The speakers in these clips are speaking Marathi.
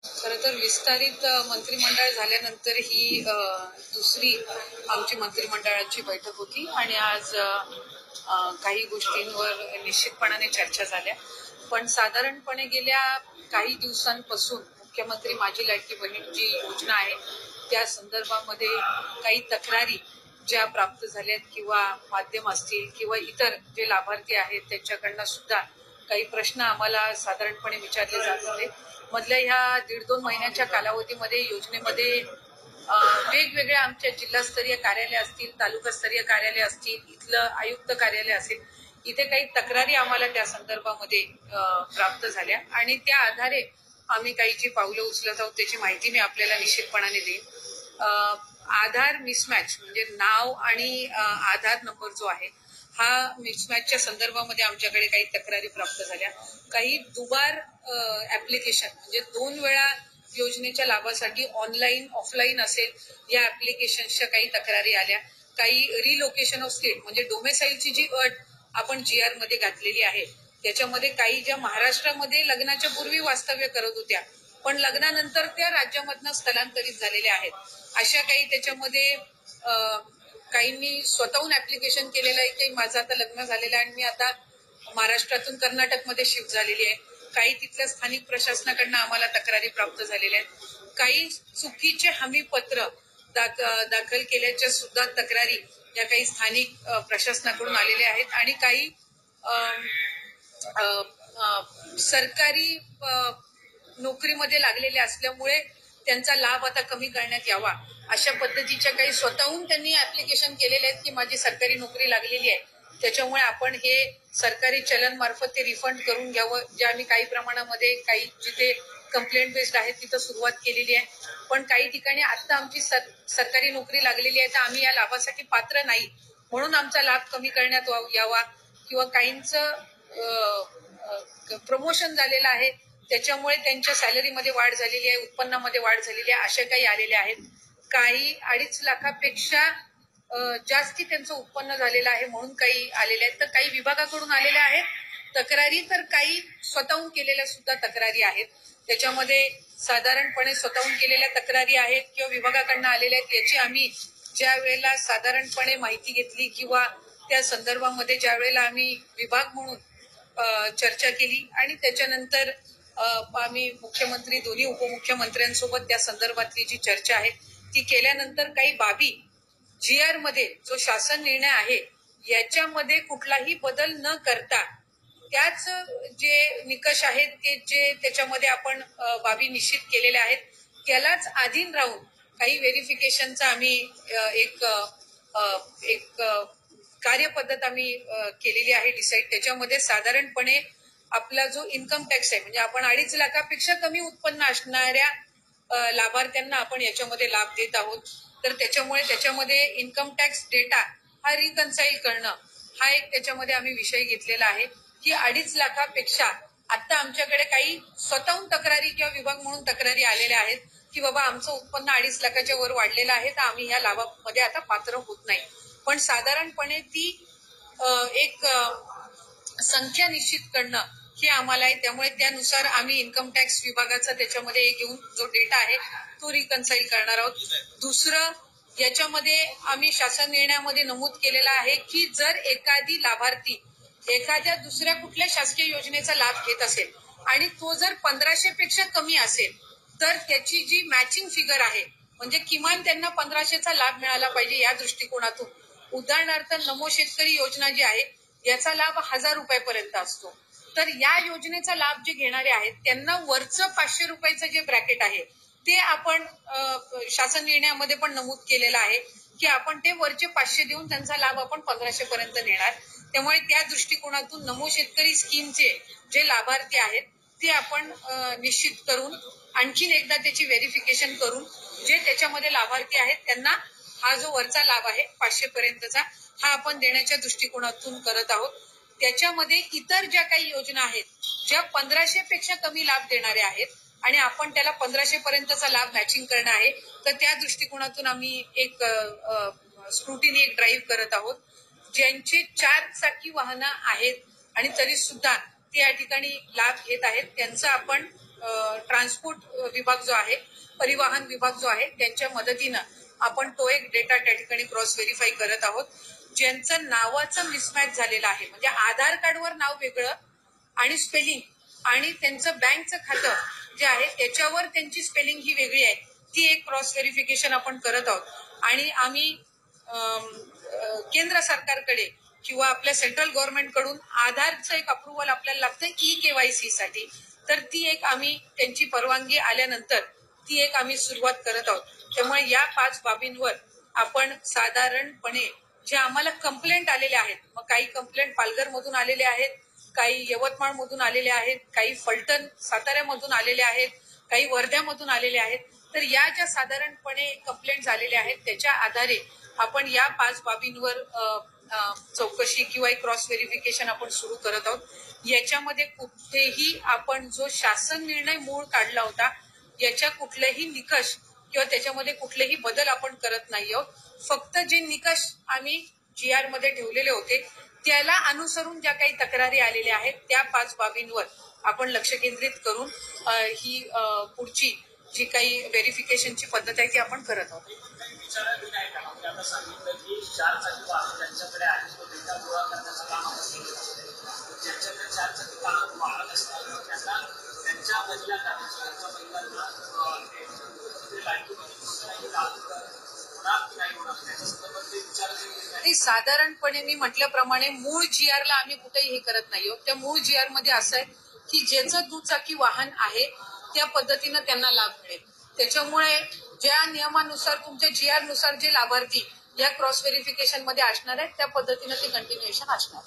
खरं तर विस्तारित मंत्रिमंडळ झाल्यानंतर ही दुसरी आमची मंत्रिमंडळाची बैठक होती आणि आज काही गोष्टींवर निश्चितपणाने चर्चा झाल्या. पण साधारणपणे गेल्या काही दिवसांपासून मुख्यमंत्री माझी लाडकी बहीण जी योजना आहे त्या संदर्भामध्ये काही तक्रारी ज्या प्राप्त झाल्यात किंवा माध्यम असतील किंवा इतर जे लाभार्थी आहेत त्यांच्याकडनं सुद्धा काही प्रश्न आम्हाला साधारणपणे विचारले जात होते. मधल्या ह्या 1.5-2 महिन्याच्या कालावधीमध्ये योजनेमध्ये वेगवेगळ्या आमच्या जिल्हास्तरीय कार्यालय असतील, तालुकास्तरीय कार्यालय असतील, इथलं आयुक्त कार्यालय असेल, इथे काही तक्रारी आम्हाला त्या संदर्भामध्ये प्राप्त झाल्या आणि त्या आधारे आम्ही काही जी पावलं उचलत आहोत त्याची माहिती मी आपल्याला निश्चितपणाने देईन. आधार मिसमॅच म्हणजे नाव आणि आधार नंबर जो आहे हा मिसमॅचच्या संदर्भामध्ये आमच्याकडे काही तक्रारी प्राप्त झाल्या. काही दुबार ऍप्लिकेशन म्हणजे 2 वेळा योजनेच्या लाभासाठी ऑनलाईन ऑफलाईन असेल या ऍप्लिकेशनच्या काही तक्रारी आल्या. काही रिलोकेशन ऑफ स्टेट म्हणजे डोमेसाईलची जी अट आपण GR मध्ये घातलेली आहे त्याच्यामध्ये काही ज्या महाराष्ट्रामध्ये लग्नाच्या पूर्वी वास्तव्य करत होत्या पण लग्नानंतर त्या राज्यामधनं स्थलांतरित झालेल्या आहेत अशा काही त्याच्यामध्ये काहींनी स्वतःहून ऍप्लिकेशन केलेलं आहे की माझं आता लग्न झालेलं आहे आणि मी आता महाराष्ट्रातून कर्नाटकमध्ये शिफ्ट झालेली आहे. काही तिथल्या स्थानिक प्रशासनाकडनं आम्हाला तक्रारी प्राप्त झालेल्या आहेत. काही चुकीचे हमीपत्र दाखल केल्याच्या सुद्धा तक्रारी या काही स्थानिक प्रशासनाकडून आलेल्या आहेत आणि काही सरकारी नोकरीमध्ये लागलेले असल्यामुळे त्यांचा लाभ आता कमी करण्यात यावा अशा पद्धतीच्या काही स्वतःहून त्यांनी ऍप्लिकेशन केलेले आहेत की माझी सरकारी नोकरी लागलेली आहे त्याच्यामुळे आपण हे सरकारी चलन मार्फत ते रिफंड करून घ्यावं. जे आम्ही काही प्रमाणामध्ये काही जिथे कंप्लेंट बेस्ड आहे तिथं सुरुवात केलेली आहे. पण काही ठिकाणी आता आमची सरकारी नोकरी लागलेली आहे तर आम्ही या लाभासाठी पात्र नाही म्हणून आमचा लाभ कमी करण्यात यावा किंवा काहींचं प्रमोशन झालेलं आहे त्याच्यामुळे त्यांच्या सॅलरीमध्ये वाढ झालेली आहे, उत्पन्नामध्ये वाढ झालेली आहे अशा काही आलेल्या आहेत. काही 2.5 लाखापेक्षा जास्ती त्यांचं उत्पन्न झालेलं आहे म्हणून काही आलेले आहेत. तर काही विभागाकडून आलेल्या आहेत तक्रारी तर काही स्वतःहून केलेल्या सुद्धा तक्रारी आहेत. त्याच्यामध्ये साधारणपणे स्वतःहून केलेल्या तक्रारी आहेत किंवा विभागाकडनं आलेल्या आहेत याची आम्ही ज्या वेळेला साधारणपणे माहिती घेतली किंवा त्या संदर्भामध्ये ज्या वेळेला आम्ही विभाग म्हणून चर्चा केली आणि त्याच्यानंतर आम्ही मुख्यमंत्री दोन्ही उपमुख्यमंत्र्यांसोबत त्या संदर्भातली जी चर्चा आहे ती केल्यानंतर काही बाबी GR मध्ये जो शासन निर्णय आहे याच्यामध्ये कुठलाही बदल न करता त्याच जे निकष आहेत ते जे त्याच्यामध्ये आपण बाबी निश्चित केलेल्या आहेत त्यालाच अधीन राहून काही व्हेरिफिकेशनचा आम्ही एक कार्यपद्धत आम्ही केलेली आहे डिसाईड. त्याच्यामध्ये साधारणपणे आपला जो इन्कम टॅक्स आहे म्हणजे आपण 2.5 लाखापेक्षा कमी उत्पन्न असणाऱ्या लाभार्थ्यांना आपण याच्यामध्ये लाभ देत आहोत. तर त्याच्यामध्ये इन्कम टॅक्स डेटा हा रिकन्साईल करणं हा एक त्याच्यामध्ये आम्ही विषय घेतलेला आहे की 2.5 लाखापेक्षा आता आमच्याकडे काही स्वतःहून तक्रारी किंवा विभाग म्हणून तक्रारी आलेल्या आहेत की बाबा आमचं उत्पन्न 2.5 लाखाच्या वर वाढलेलं आहे तर आम्ही ह्या लाभामध्ये आता पात्र होत नाही. पण साधारणपणे ती एक संख्या निश्चित करणं हे आम्हाला आहे. त्यामुळे त्यानुसार आम्ही इन्कम टॅक्स विभागाचा त्याच्यामध्ये घेऊन जो डेटा आहे तो रिकन्साईल करणार आहोत. दुसरं याच्यामध्ये आम्ही शासन निर्णयामध्ये नमूद केलेलं आहे की जर एखादी लाभार्थी एखाद्या दुसऱ्या कुठल्या शासकीय योजनेचा लाभ घेत असेल आणि तो जर 1500 पेक्षा कमी असेल तर त्याची जी मॅचिंग फिगर आहे म्हणजे किमान त्यांना 1500चा लाभ मिळाला पाहिजे या दृष्टिकोनातून. उदाहरणार्थ नमो शेतकरी योजना जी आहे याचा लाभ 1000 रुपयापर्यंत असतो. तर या योजनेचा लाभ जे घेणारे आहेत त्यांना वरचं 500 रुपयाचं जे ब्रॅकेट आहे ते आपण शासन निर्णयामध्ये पण नमूद केलेलं आहे की आपण ते वरचे 500 देऊन त्यांचा लाभ आपण 1500 पर्यंत नेणार. त्यामुळे त्या दृष्टिकोनातून नमो शेतकरी स्कीमचे जे लाभार्थी आहेत ते आपण निश्चित करून आणखीन एकदा त्याची व्हेरिफिकेशन करून जे त्याच्यामध्ये लाभार्थी आहेत त्यांना हा जो वरचा लाभ आहे 500 पर्यंतचा हा आपण देण्याच्या दृष्टिकोनातून करत आहोत. त्याच्यामध्ये इतर ज्या काही योजना आहेत ज्या 1500 पेक्षा कमी लाभ देणाऱ्या आहेत आणि आपण त्याला 1500 पर्यंतचा लाभ मॅचिंग करणं आहे तर त्या दृष्टिकोनातून आम्ही एक स्क्रुटिनी एक ड्राईव्ह करत आहोत. ज्यांची 4 चाकी वाहनं आहेत आणि तरी सुद्धा ते या ठिकाणी लाभ घेत आहेत त्यांचं आपण ट्रान्सपोर्ट विभाग जो आहे, परिवहन विभाग जो आहे, त्यांच्या मदतीनं आपण तो एक डेटा त्या ठिकाणी क्रॉस व्हेरीफाय करत आहोत. ज्यांचं नावाचं मिसमॅच झालेलं आहे, म्हणजे आधार कार्डवर नाव वेगळं आणि स्पेलिंग आणि त्यांचं बँकचं खातं जे आहे त्याच्यावर त्यांची स्पेलिंग ही वेगळी आहे, ती एक क्रॉस व्हेरिफिकेशन आपण करत आहोत. आणि आम्ही केंद्र सरकारकडे किंवा आपल्या सेंट्रल गव्हर्नमेंटकडून आधारचं एक अप्रुव्हल आपल्याला लागतं KYC साठी, तर ती एक आम्ही त्यांची परवानगी आल्यानंतर ती एक आम्ही सुरुवात करत आहोत. त्यामुळे या 5 बाबींवर आपण साधारणपणे जे आम्हाला कंप्लेंट आलेले आहेत, मग काही कंप्लेंट पालघरमधून आलेले आहेत, काही यवतमाळमधून आलेले आहेत, काही फलटण साताऱ्यामधून आलेले आहेत, काही वर्ध्यामधून आलेले आहेत. तर या ज्या साधारणपणे कंप्लेंट झालेल्या आहेत त्याच्या आधारे आपण या 5 बाबींवर चौकशी किंवा एक क्रॉस व्हेरिफिकेशन आपण सुरू करत आहोत. याच्यामध्ये कुठेही आपण जो शासन निर्णय मूळ काढला होता याच्या कुठलेही निकष किंवा त्याच्यामध्ये कुठलेही बदल आपण करत नाही आहोत. फक्त जे निकष आम्ही GR मध्ये ठेवलेले होते त्याला अनुसरून ज्या काही तक्रारी आलेल्या आहेत त्या 5 बाबींवर आपण लक्ष केंद्रित करून ही पुढची जी काही व्हेरिफिकेशनची पद्धत आहे ती आपण करत आहोत. साधारणपणे मी म्हटल्याप्रमाणे मूळ GR ला आम्ही कुठेही हे करत नाही आहोत. त्या मूळ GR मध्ये असं आहे की ज्याचं दुचाकी वाहन आहे त्या पद्धतीनं त्यांना लाभ मिळेल. त्याच्यामुळे ज्या नियमानुसार तुमच्या GR नुसार जे लाभार्थी या क्रॉस व्हेरिफिकेशन मध्ये असणार आहेत त्या पद्धतीनं ते कंटिन्युएशन असणार.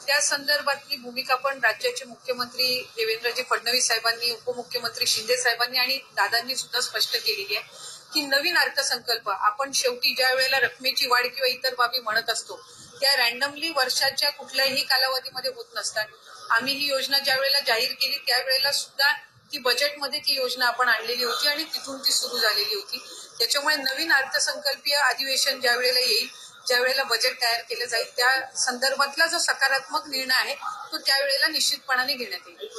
त्या संदर्भातली भूमिका पण राज्याचे मुख्यमंत्री देवेंद्रजी फडणवीस साहेबांनी, उपमुख्यमंत्री शिंदे साहेबांनी आणि दादांनी सुद्धा स्पष्ट केलेली आहे की नवीन अर्थसंकल्प आपण शेवटी ज्या वेळेला रकमेची वाढ किंवा इतर बाबी म्हणत असतो त्या रॅन्डमली वर्षाच्या कुठल्याही कालावधीमध्ये होत नसतात. आम्ही ही योजना ज्या वेळेला जाहीर केली त्यावेळेला सुद्धा ती बजेटमध्ये ती योजना आपण आणलेली होती आणि तिथून ती सुरू झालेली होती. त्याच्यामुळे नवीन अर्थसंकल्पीय अधिवेशन ज्या वेळेला येईल, ज्या वेळेला बजेट तयार केलं जाईल त्या संदर्भातला जो सकारात्मक निर्णय आहे तो त्यावेळेला निश्चितपणाने घेण्यात येईल.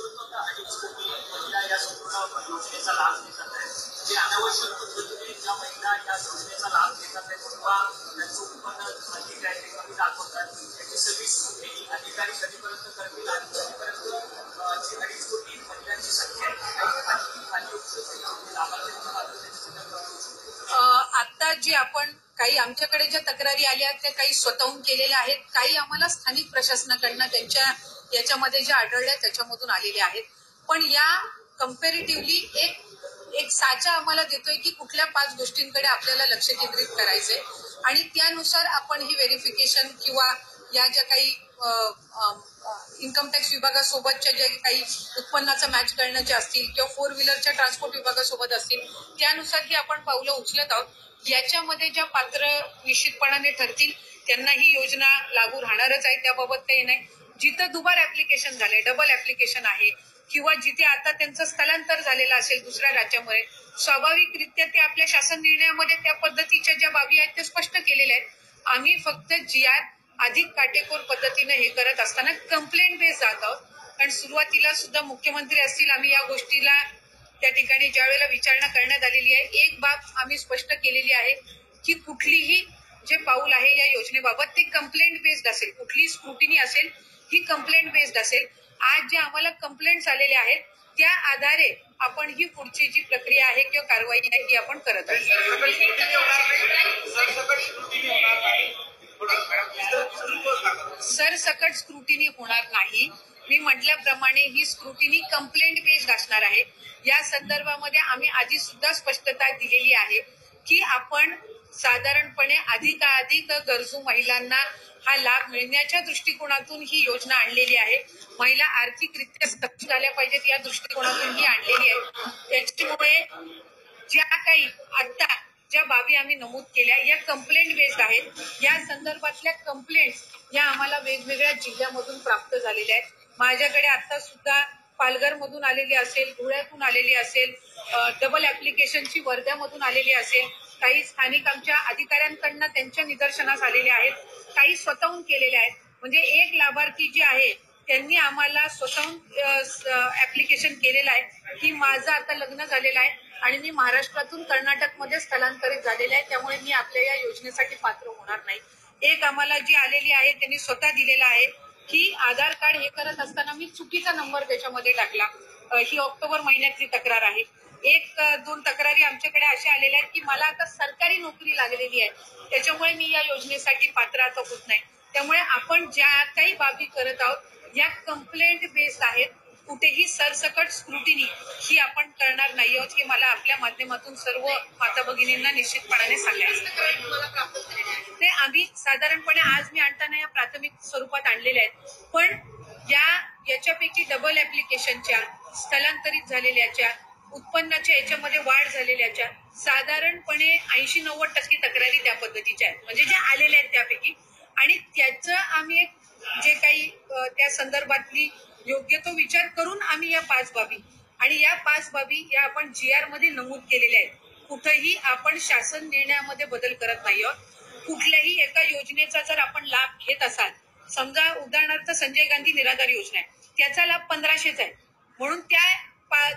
आता जे आपण काही आमच्याकडे ज्या तक्रारी आल्या त्या काही स्वतःहून केलेल्या आहेत, काही आम्हाला स्थानिक प्रशासनाकडनं त्यांच्या याच्यामध्ये ज्या आढळल्या त्याच्यामधून आलेल्या आहेत. पण या कम्पॅरेटिव्हली एक साचा आम्हाला देतोय की कुठल्या 5 गोष्टींकडे आपल्याला लक्ष केंद्रित करायचंय आणि त्यानुसार आपण ही व्हेरिफिकेशन किंवा या ज्या काही इन्कम टॅक्स विभागासोबतच्या ज्या काही उत्पन्नाचा मॅच करण्याचे असतील किंवा 4 व्हीलरच्या ट्रान्सपोर्ट विभागासोबत असतील त्यानुसार ही आपण पावलं उचलत आहोत. याच्यामध्ये ज्या पात्र निश्चितपणाने ठरतील त्यांना ही योजना लागू राहणारच आहे, त्याबाबत काही नाही. जिथं दुबार ऍप्लिकेशन झालंय, डबल ऍप्लिकेशन आहे किंवा जिथे आता त्यांचं स्थलांतर झालेलं असेल दुसऱ्या राज्यामध्ये, स्वाभाविकरित्या ते आपल्या शासन निर्णयामध्ये त्या पद्धतीच्या ज्या बाबी आहेत त्या स्पष्ट केलेल्या आहेत. आम्ही फक्त GR अधिक काटेकोर पद्धतीने हे करत असताना कंप्लेंट बेस जात आहोत. कारण सुरुवातीला सुद्धा मुख्यमंत्री असतील आम्ही या गोष्टीला त्या ठिकाणी ज्या वेळेला विचारणा करण्यात आलेली आहे एक बाब आम्ही स्पष्ट केलेली आहे की कुठलीही जे पाऊल आहे या योजनेबाबत ते कंप्लेंट बेस्ड असेल, कुठलीही स्क्रुटिनी असेल ही कंप्लेंट बेस्ड असेल. आज जे आम्हाला कंप्लेंट्स आलेल्या आहेत त्या आधारे आपण ही पुढची जी प्रक्रिया आहे किंवा कारवाई आहे ही आपण करत आहोत. सरसकट स्क्रुटिनी होणार नाही. मी म्हटल्याप्रमाणे ही स्क्रुटिनी कंप्लेंट बेस्ड असणार आहे. या संदर्भामध्ये आम्ही आधी सुद्धा स्पष्टता दिलेली आहे की आपण साधारणपणे अधिकाधिक गरजू महिलांना हा लाभ मिळण्याच्या दृष्टिकोनातून ही योजना आणलेली आहे. महिला आर्थिकरित्या सक्षम झाल्या पाहिजेत या दृष्टिकोनातून ही आणलेली आहे. त्याच्यामुळे ज्या काही आता ज्या बाबी आम्ही नमूद केल्या या कंप्लेंट बेस्ड आहेत. या संदर्भातल्या कंप्लेंट्स या आम्हाला वेगवेगळ्या जिल्ह्यामधून प्राप्त झालेल्या आहेत. माझ्याकडे आता सुद्धा पालघरमधून आलेली असेल, धुळ्यातून आलेली असेल, डबल ऍप्लिकेशनची वर्ध्यामधून आलेली असेल, काही स्थानिक आमच्या अधिकाऱ्यांकडनं त्यांच्या निदर्शनास आलेले आहेत, काही स्वतःहून केलेले आहेत. म्हणजे एक लाभार्थी जे आहे त्यांनी आम्हाला स्वतःहून ऍप्लिकेशन केलेलं आहे की माझं आता लग्न झालेलं आहे आणि मी महाराष्ट्रातून कर्नाटकमध्ये स्थलांतरित झालेले आहे, त्यामुळे मी आपल्या या योजनेसाठी पात्र होणार नाही. एक आम्हाला जी आलेली आहे त्यांनी स्वतः दिलेला आहे की आधार कार्ड हे करत असताना मी चुकीचा नंबर त्याच्यामध्ये टाकला. ही ऑक्टोबर महिन्यातली तक्रार आहे. एक दोन तक्रारी आमच्याकडे अशा आलेल्या आहेत की मला आता सरकारी नोकरी लागलेली आहे, त्याच्यामुळे मी या योजनेसाठी पात्र आता होत नाही. त्यामुळे आपण ज्या काही बाबी करत आहोत या कंप्लेंट बेस्ड आहेत. कुठेही सरसकट स्क्रुटिनी ही आपण करणार नाही आहोत, हे मला आपल्या माध्यमातून सर्व माता भगिनींना निश्चितपणाने सांगायचं. ते आम्ही साधारणपणे आज मी आणताना या प्राथमिक स्वरूपात आणलेल्या आहेत, पण याच्यापैकी डबल ऍप्लिकेशनच्या, स्थलांतरित झालेल्याच्या, उत्पन्नाच्या याच्यामध्ये वाढ झालेल्याच्या साधारणपणे 80-90% तक्रारी त्या पद्धतीच्या आहेत, म्हणजे ज्या आलेल्या आहेत त्यापैकी. आणि त्याचं आम्ही एक जे काही त्या संदर्भातली योग्य तो विचार करून आम्ही या 5 बाबी आणि या 5 बाबी या आपण GR मध्ये नमूद केलेल्या आहेत. कुठेही आपण शासन निर्णयामध्ये बदल करत नाही आहोत. कुठल्याही एका योजनेचा जर आपण लाभ घेत असाल, समजा उदाहरणार्थ संजय गांधी निराधार योजना आहे, त्याचा लाभ 1500चा आहे, म्हणून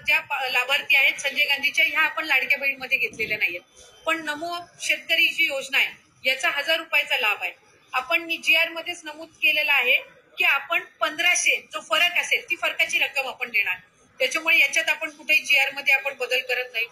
ज्या लाभार्थी आहेत संजय गांधीच्या ह्या आपण लाडक्या बहीणमध्ये घेतलेल्या नाहीयेत. पण नमो शेतकरी जी योजना आहे याचा 1000 रुपयाचा लाभ आहे. आपण GR मध्येच नमूद केलेला आहे की आपण 1500 जो फरक असेल ती फरकाची रक्कम आपण देणार. त्याच्यामुळे याच्यात आपण कुठेही GR मध्ये आपण बदल करत नाही.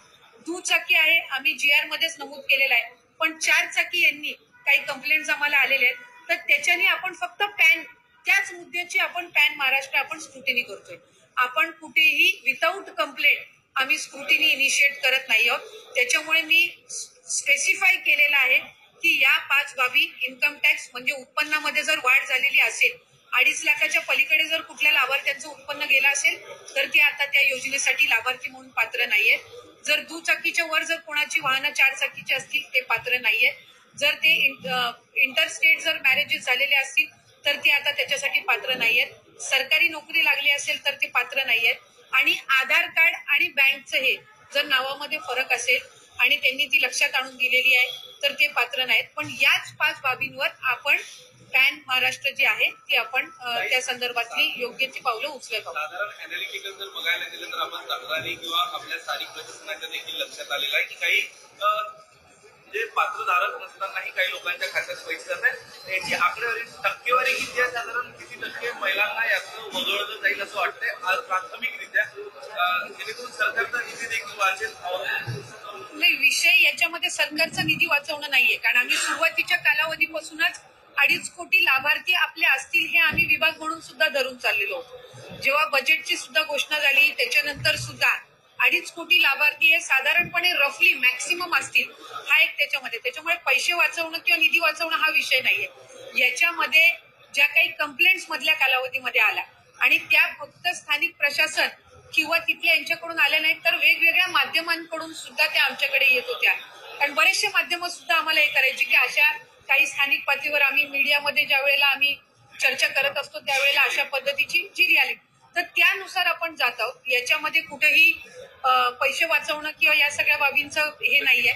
दुचाकी आहे आम्ही GR मध्येच नमूद केलेला आहे, पण 4 चाकी यांनी काही कंप्लेंट्स आम्हाला आलेल्या आहेत, तर त्याच्याने आपण फक्त पॅन त्याच मुद्द्याची आपण पॅन महाराष्ट्र आपण स्क्रुटिनी करतोय. आपण कुठेही विदाऊट कंप्लेंट आम्ही स्क्रुटिनी इनिशिएट करत नाही आहोत. त्याच्यामुळे मी स्पेसिफाय केलेलं आहे की या 5 बाबी इन्कम टॅक्स म्हणजे उत्पन्नामध्ये जर वाढ झालेली असेल, 2.5 लाखाच्या पलीकडे जर कुठल्या लाभार्थ्यांचं उत्पन्न गेलं असेल तर ते आता त्या योजनेसाठी लाभार्थी म्हणून पात्र नाहीये. जर दुचाकीच्या वर जर कोणाची वाहनं 4 चाकीची असतील ते पात्र नाहीये. जर ते इंटरस्टेट जर मॅरेजेस झालेले असतील तर ते आता त्याच्यासाठी पात्र नाहीयेत. सरकारी नोकरी लागली असेल तर ते पात्र नाहीयेत. आणि आधार कार्ड आणि बँकचं हे जर नावामध्ये फरक असेल आणि त्यांनी ती लक्षात आणून दिलेली आहे तर ते पात्र नाहीत. पण याच 5 बाबींवर आपण पॅन महाराष्ट्र जी आहे ती आपण त्या संदर्भातली योग्य ती पावलं उचलत आहोत. साधारण अॅनालिटिकल जर बघायला गेलं तर आपण तक्रारी किंवा आपल्या स्थानिक प्रशासनाच्या देखील लक्षात आलेलं आहे की काही जे पात्रधारक नसतानाही काही लोकांच्या खात्यात पैसे जातात. याची आकडेवारी टक्केवारी किती आहे, साधारण किती टक्के महिलांना यातनं वगळलं जाईल असं वाटतंय आज प्राथमिकरित्या, जेणेकरून सरकारचा निधी देखील वाचेल? नाही, विषय याच्यामध्ये सरकारचा निधी वाचवणं नाहीये, कारण आम्ही सुरुवातीच्या कालावधीपासूनच 2.5 कोटी लाभार्थी आपले असतील हे आम्ही विभाग म्हणून सुद्धा धरून चाललेलो होतो. जेव्हा बजेटची सुद्धा घोषणा झाली त्याच्यानंतर सुद्धा 2.5 कोटी लाभार्थी हे साधारणपणे रफली मॅक्सिमम असतील, हा एक त्याच्यामुळे पैसे वाचवणं किंवा निधी वाचवणं हा विषय नाहीये. याच्यामध्ये ज्या काही कंप्लेंट्स मधल्या कालावधीमध्ये आल्या आणि त्या फक्त स्थानिक प्रशासन किंवा तिथल्या यांच्याकडून आल्या नाहीत तर वेगवेगळ्या माध्यमांकडून सुद्धा त्या आमच्याकडे येत होत्या. कारण बरेचसे माध्यम सुद्धा आम्हाला हे करायची की अशा काही स्थानिक पातळीवर आम्ही मीडियामध्ये ज्या वेळेला आम्ही चर्चा करत असतो त्यावेळेला अशा पद्धतीची जी रियालिटी, तर त्यानुसार आपण जात आहोत. याच्यामध्ये कुठेही पैसे वाचवणं किंवा या सगळ्या बाबींचं हे नाहीये.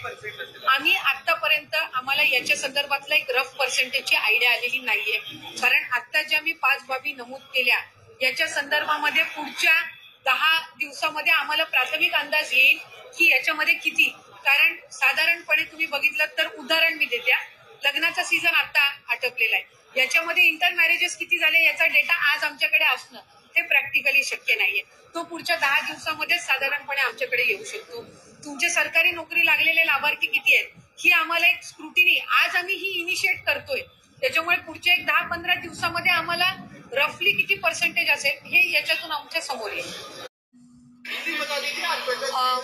आम्ही आतापर्यंत आम्हाला याच्या संदर्भातला एक रफ पर्सेंटेजची आयडिया आलेली नाहीये, कारण आता ज्या मी 5 बाबी नमूद केल्या याच्या संदर्भामध्ये पुढच्या 10 दिवसामध्ये आम्हाला प्राथमिक अंदाज येईल की याच्यामध्ये किती. कारण साधारणपणे तुम्ही बघितलं तर उदाहरण मी देत्या, लग्नाचा सीझन आता आटपलेला आहे, याच्यामध्ये इंटर मॅरेजेस किती झाले याचा डेटा आज आमच्याकडे असणं हे प्रॅक्टिकली शक्य नाहीये. तो पुढच्या 10 दिवसामध्ये साधारणपणे आमच्याकडे येऊ शकतो. तुमचे सरकारी नोकरी लागलेले लाभार्थी किती आहेत ही आम्हाला एक स्क्रुटिनी आज आम्ही ही इनिशिएट करतोय, त्याच्यामुळे पुढच्या एक 10-15 दिवसामध्ये आम्हाला रफली किती पर्सेंटेज असेल हे याच्यातून आमच्या समोर येईल.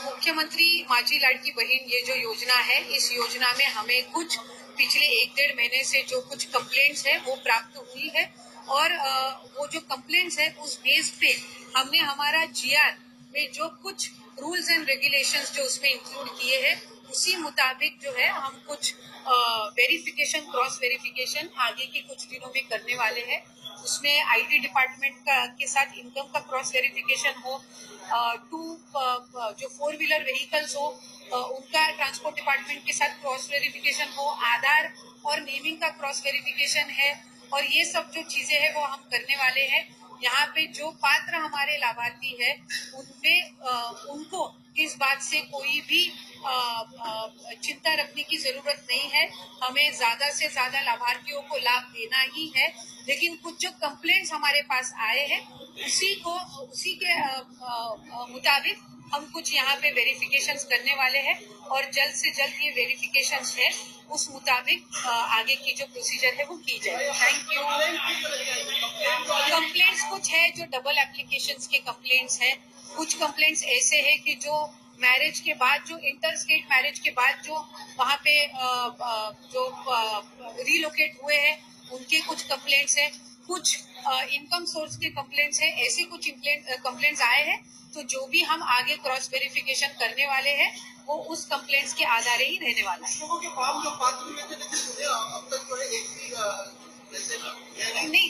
मुख्यमंत्री माझी लाडकी बहन ये जो योजना है, इस योजना में हमें कुछ पिछले 1-1.5 महीने से जो कुछ कंप्लेंट्स है वो प्राप्त हुई है और वो जो कंप्लेंट्स है उस बेस पे हमने हमारा GR में जो कुछ रूल्स एंड रेगुलेशंस जो उसमें इंक्लूड किए हैं उसी मुताबिक जो है हम कुछ वेरिफिकेशन क्रॉस वेरिफिकेशन आगे के कुछ दिनों में करने वाले हैं. उसमें आईटी डिपार्टमेंट के साथ इनकम का क्रॉस वेरिफिकेशन हो, जो 4 व्हीलर व्हीकल्स हो उनका ट्रांसपोर्ट डिपार्टमेंट के साथ क्रॉस वेरिफिकेशन हो, आधार और नेमिंग का क्रॉस वेरिफिकेशन है, और ये सब जो चीजें हैं वो हम करने वाले हैं। यहाँ पे जो पात्र हमारे लाभार्थी है उनमें उनको इस बात से कोई भी चिंता रखने की जरूरत नहीं है। हमें ज्यादा से ज्यादा लाभार्थियों को लाभ देना ही है, लेकिन कुछ जो कंप्लेंट्स हमारे पास आए हैं उसी के मुताबिक हम कुछ यहाँ पे वेरिफिकेशंस करने वाले हैं, और जल्द से जल्द ये वेरिफिकेशंस है उस मुताबिक आगे की जो प्रोसीजर है वो की जाए। Thank you. कंप्लेंट्स कुछ है जो डबल एप्लीकेशंस के कंप्लेंट्स हैं, कुछ कंप्लेंट्स ऐसे हैं कि जो मैरिज के बाद, जो इंटर स्टेट मैरिज के बाद जो वहाँ पे जो रिलोकेट हुए हैं उनके कुछ कंप्लेंट्स हैं, कुछ इनकम सोर्स के कंप्लेंट्स हैं। ऐसे कुछ कंप्लेंट्स आए हैं, तो जो भी हम आगे क्रॉस वेरिफिकेशन करने वाले हैं वो उस कंप्लेंट्स के आधार ही रहने वाला है। लोगों के फॉर्म जो पात्र हुए थे लेकिन अब तक जो है एक भी नहीं,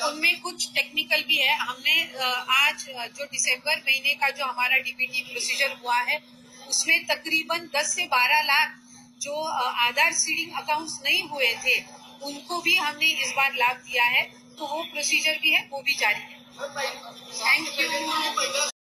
उनमें कुछ टेक्निकल भी है। हमने आज जो दिसंबर महीने का जो हमारा डीबीटी प्रोसीजर हुआ है उसमें तकरीबन 10 से 12 लाख जो आधार सीडिंग अकाउंट्स नहीं हुए थे उनको भी हमने इस बार लाभ दिया है, तो वो प्रोसीजर भी है, वो भी जारी है। Thank you.